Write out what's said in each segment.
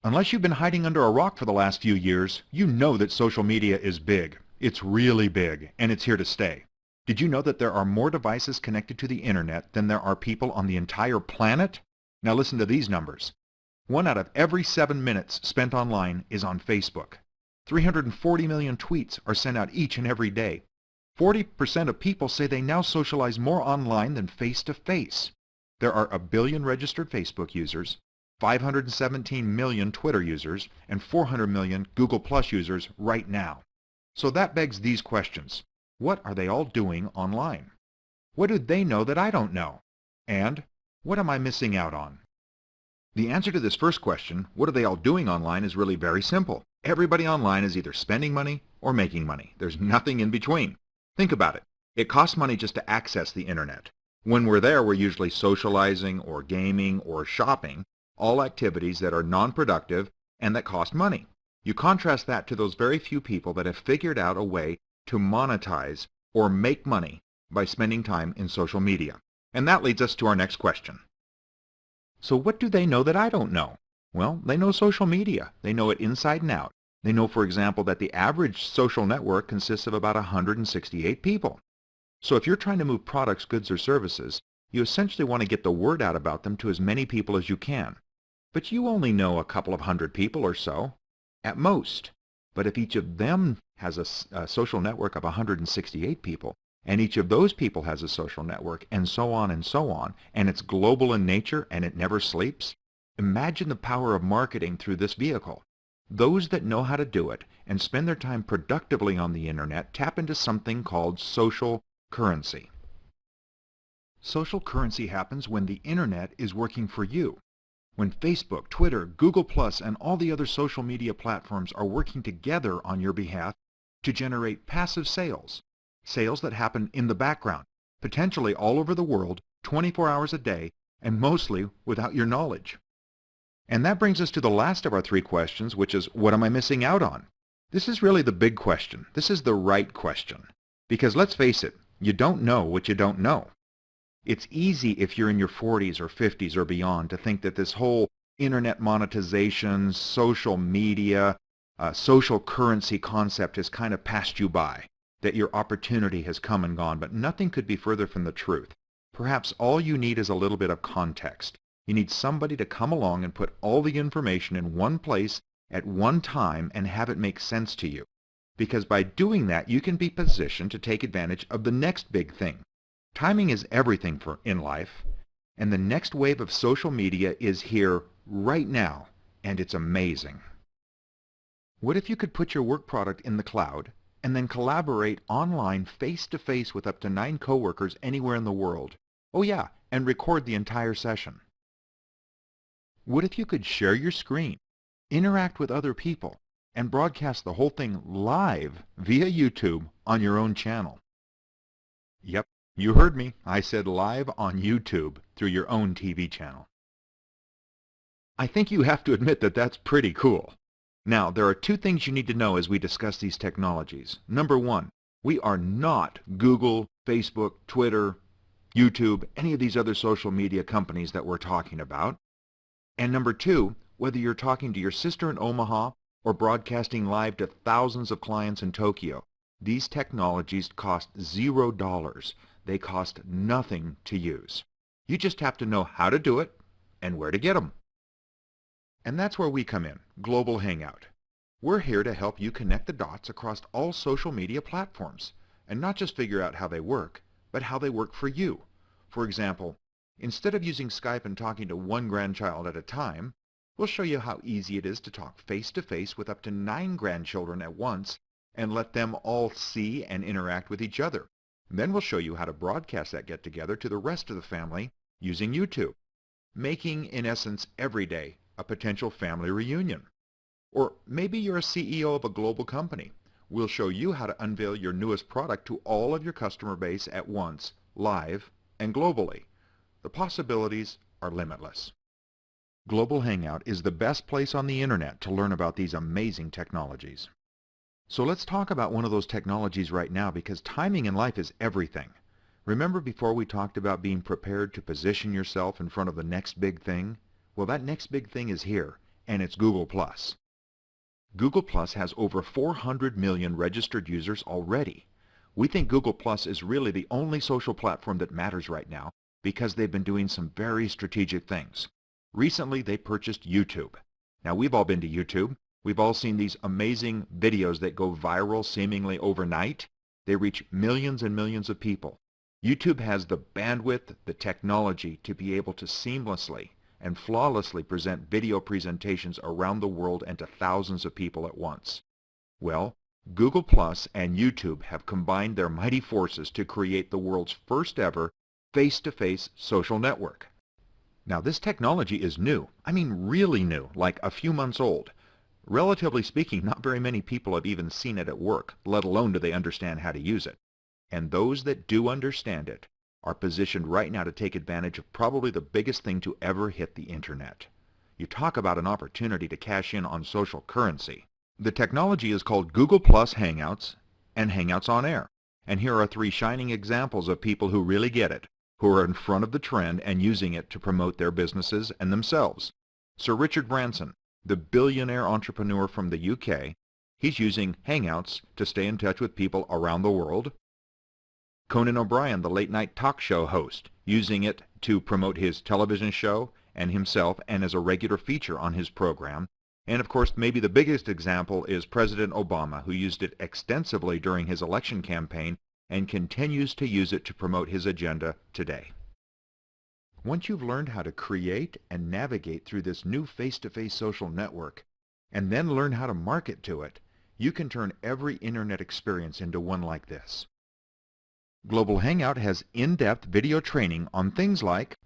Unless you've been hiding under a rock for the last few years, you know that social media is big. It's really big, and it's here to stay. Did you know that there are more devices connected to the internet than there are people on the entire planet? Now listen to these numbers. 1 out of every 7 minutes spent online is on Facebook. 340 million tweets are sent out each and every day. 40% of people say they now socialize more online than face-to-face. There are a billion registered Facebook users, 517 million Twitter users, and 400 million Google Plus users right now. So that begs these questions. What are they all doing online? What do they know that I don't know? And what am I missing out on? The answer to this first question, what are they all doing online, is really very simple. Everybody online is either spending money or making money. There's nothing in between. Think about it. It costs money just to access the internet. When we're there, we're usually socializing or gaming or shopping, all activities that are non-productive and that cost money. You contrast that to those very few people that have figured out a way to monetize or make money by spending time in social media. And that leads us to our next question. So what do they know that I don't know? Well, they know social media. They know it inside and out. They know, for example, that the average social network consists of about 168 people. So if you're trying to move products, goods, or services, you essentially want to get the word out about them to as many people as you can. But you only know a couple of hundred people or so, at most. But if each of them has a social network of 168 people, and each of those people has a social network, and so on, and it's global in nature and it never sleeps, imagine the power of marketing through this vehicle. Those that know how to do it and spend their time productively on the internet tap into something called social currency. Social currency happens when the internet is working for you. When Facebook, Twitter, Google+, and all the other social media platforms are working together on your behalf to generate passive sales, sales that happen in the background, potentially all over the world, 24 hours a day, and mostly without your knowledge. And that brings us to the last of our 3 questions, which is, what am I missing out on? This is really the big question. This is the right question. Because let's face it, you don't know what you don't know. It's easy if you're in your 40s or 50s or beyond to think that this whole internet monetization, social media, social currency concept has kind of passed you by, that your opportunity has come and gone, but nothing could be further from the truth. Perhaps all you need is a little bit of context. You need somebody to come along and put all the information in one place at one time and have it make sense to you. Because by doing that, you can be positioned to take advantage of the next big thing. Timing is everything in life, and the next wave of social media is here right now, and it's amazing. What if you could put your work product in the cloud and then collaborate online face-to-face with up to 9 coworkers anywhere in the world? Oh yeah, and record the entire session. What if you could share your screen, interact with other people, and broadcast the whole thing live via YouTube on your own channel? Yep, you heard me. I said live on YouTube through your own TV channel. I think you have to admit that that's pretty cool. Now, there are 2 things you need to know as we discuss these technologies. Number 1, we are not Google, Facebook, Twitter, YouTube, any of these other social media companies that we're talking about. And number 2, whether you're talking to your sister in Omaha or broadcasting live to thousands of clients in Tokyo, these technologies cost $0. They cost nothing to use. You just have to know how to do it and where to get them. And that's where we come in, Global Hangout. We're here to help you connect the dots across all social media platforms, and not just figure out how they work, but how they work for you. For example, instead of using Skype and talking to 1 grandchild at a time, we'll show you how easy it is to talk face-to-face with up to 9 grandchildren at once and let them all see and interact with each other. Then we'll show you how to broadcast that get-together to the rest of the family using YouTube, making, in essence, every day a potential family reunion. Or maybe you're a CEO of a global company. We'll show you how to unveil your newest product to all of your customer base at once, live and globally. The possibilities are limitless. Global Hangout is the best place on the internet to learn about these amazing technologies. So let's talk about one of those technologies right now, because timing in life is everything. Remember before we talked about being prepared to position yourself in front of the next big thing? Well, that next big thing is here, and it's Google+. Google+ has over 400 million registered users already. We think Google+ is really the only social platform that matters right now because they've been doing some very strategic things. Recently, they purchased YouTube. Now, we've all been to YouTube. We've all seen these amazing videos that go viral seemingly overnight. They reach millions and millions of people. YouTube has the bandwidth, the technology to be able to seamlessly and flawlessly present video presentations around the world and to thousands of people at once. Well, Google+ and YouTube have combined their mighty forces to create the world's first ever face-to-face social network. Now, this technology is new. I mean really new, like a few months old. Relatively speaking, not very many people have even seen it at work, let alone do they understand how to use it. And those that do understand it are positioned right now to take advantage of probably the biggest thing to ever hit the internet. You talk about an opportunity to cash in on social currency. The technology is called Google+ Hangouts and Hangouts on Air. And here are 3 shining examples of people who really get it, who are in front of the trend and using it to promote their businesses and themselves. Sir Richard Branson, the billionaire entrepreneur from the UK, he's using Hangouts to stay in touch with people around the world. Conan O'Brien, the late-night talk show host, using it to promote his television show and himself and as a regular feature on his program. And of course, maybe the biggest example is President Obama, who used it extensively during his election campaign and continues to use it to promote his agenda today. Once you've learned how to create and navigate through this new face-to-face social network, and then learn how to market to it, you can turn every internet experience into one like this. Global Hangout has in-depth video training on things like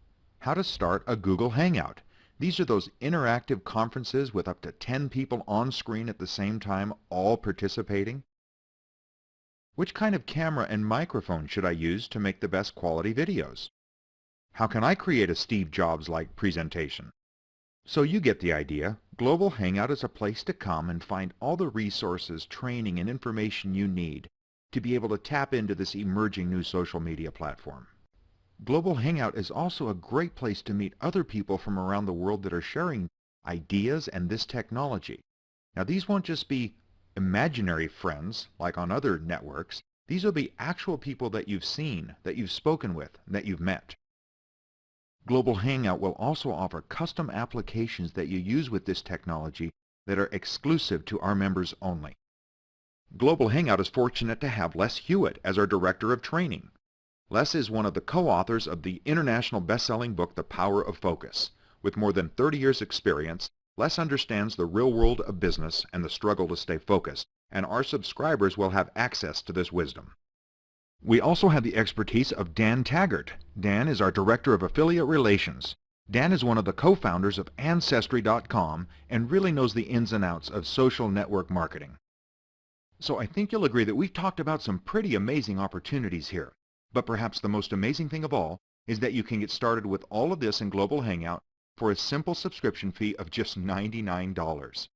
how to start a Google Hangout. These are those interactive conferences with up to 10 people on screen at the same time, all participating. Which kind of camera and microphone should I use to make the best quality videos? How can I create a Steve Jobs-like presentation? So you get the idea. Global Hangout is a place to come and find all the resources, training, and information you need to be able to tap into this emerging new social media platform. Global Hangout is also a great place to meet other people from around the world that are sharing ideas and this technology. Now, these won't just be imaginary friends like on other networks. These will be actual people that you've seen, that you've spoken with, and that you've met. Global Hangout will also offer custom applications that you use with this technology that are exclusive to our members only. Global Hangout is fortunate to have Les Hewitt as our Director of Training. Les is one of the co-authors of the international best-selling book, The Power of Focus. With more than 30 years' experience, Les understands the real world of business and the struggle to stay focused, and our subscribers will have access to this wisdom. We also have the expertise of Dan Taggart. Dan is our Director of Affiliate Relations. Dan is one of the co-founders of Ancestry.com and really knows the ins and outs of social network marketing. So I think you'll agree that we've talked about some pretty amazing opportunities here. But perhaps the most amazing thing of all is that you can get started with all of this in Global Hangout for a simple subscription fee of just $99.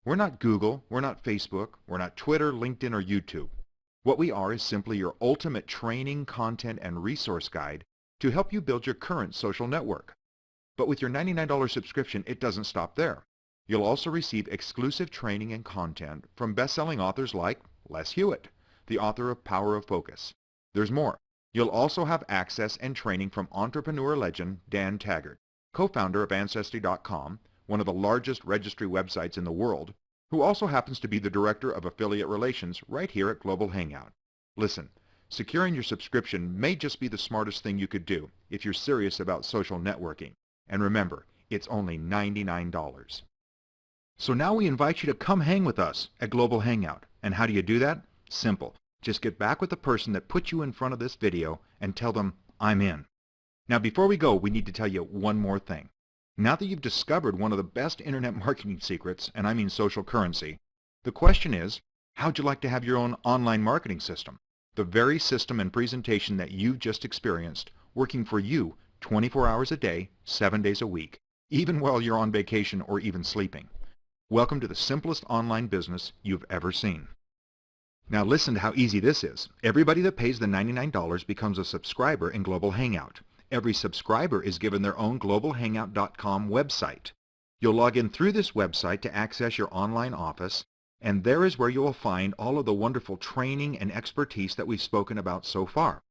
We're not Google, we're not Facebook, we're not Twitter, LinkedIn, or YouTube. What we are is simply your ultimate training, content, and resource guide to help you build your current social network. But with your $99 subscription, it doesn't stop there. You'll also receive exclusive training and content from best-selling authors like Les Hewitt, the author of Power of Focus. There's more. You'll also have access and training from entrepreneur legend Dan Taggart, co-founder of Ancestry.com, one of the largest registry websites in the world, who also happens to be the Director of Affiliate Relations right here at Global Hangout. Listen, securing your subscription may just be the smartest thing you could do if you're serious about social networking. And remember, it's only $99. So now we invite you to come hang with us at Global Hangout. And how do you do that? Simple. Just get back with the person that put you in front of this video and tell them, I'm in. Now before we go, we need to tell you one more thing. Now that you've discovered one of the best internet marketing secrets, and I mean social currency, the question is, how'd you like to have your own online marketing system? The very system and presentation that you've just experienced, working for you 24 hours a day, 7 days a week, even while you're on vacation or even sleeping. Welcome to the simplest online business you've ever seen. Now listen to how easy this is. Everybody that pays the $99 becomes a subscriber in Global Hangout. Every subscriber is given their own globalhangout.com website. You'll log in through this website to access your online office, and there is where you will find all of the wonderful training and expertise that we've spoken about so far.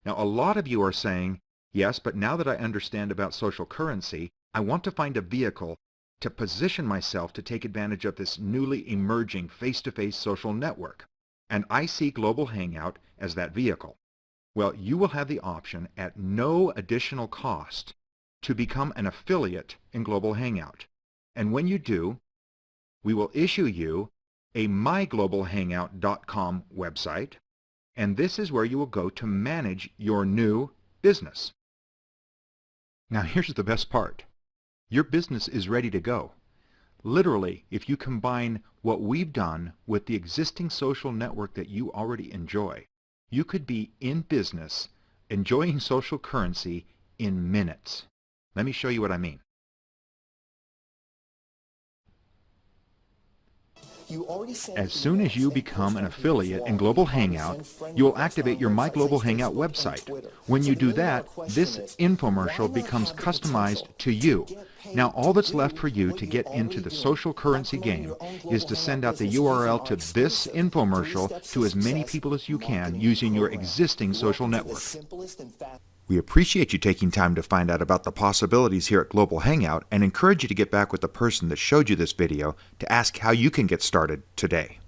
Now, a lot of you are saying, yes, but now that I understand about social currency, I want to find a vehicle to position myself to take advantage of this newly emerging face-to-face social network. And I see Global Hangout as that vehicle. Well, you will have the option at no additional cost to become an affiliate in Global Hangout. And when you do, we will issue you a myglobalhangout.com website, and this is where you will go to manage your new business. Now here's the best part. Your business is ready to go. Literally, if you combine what we've done with the existing social network that you already enjoy, you could be in business enjoying social currency in minutes. Let me show you what I mean. As soon as you become an affiliate in Global Hangout, you will activate your My Global Hangout website. When you do that, this infomercial becomes customized to you. Now all that's left for you to get into the social currency game is to send out the URL to this infomercial to as many people as you can using your existing social network. We appreciate you taking time to find out about the possibilities here at Global Hangout and encourage you to get back with the person that showed you this video to ask how you can get started today.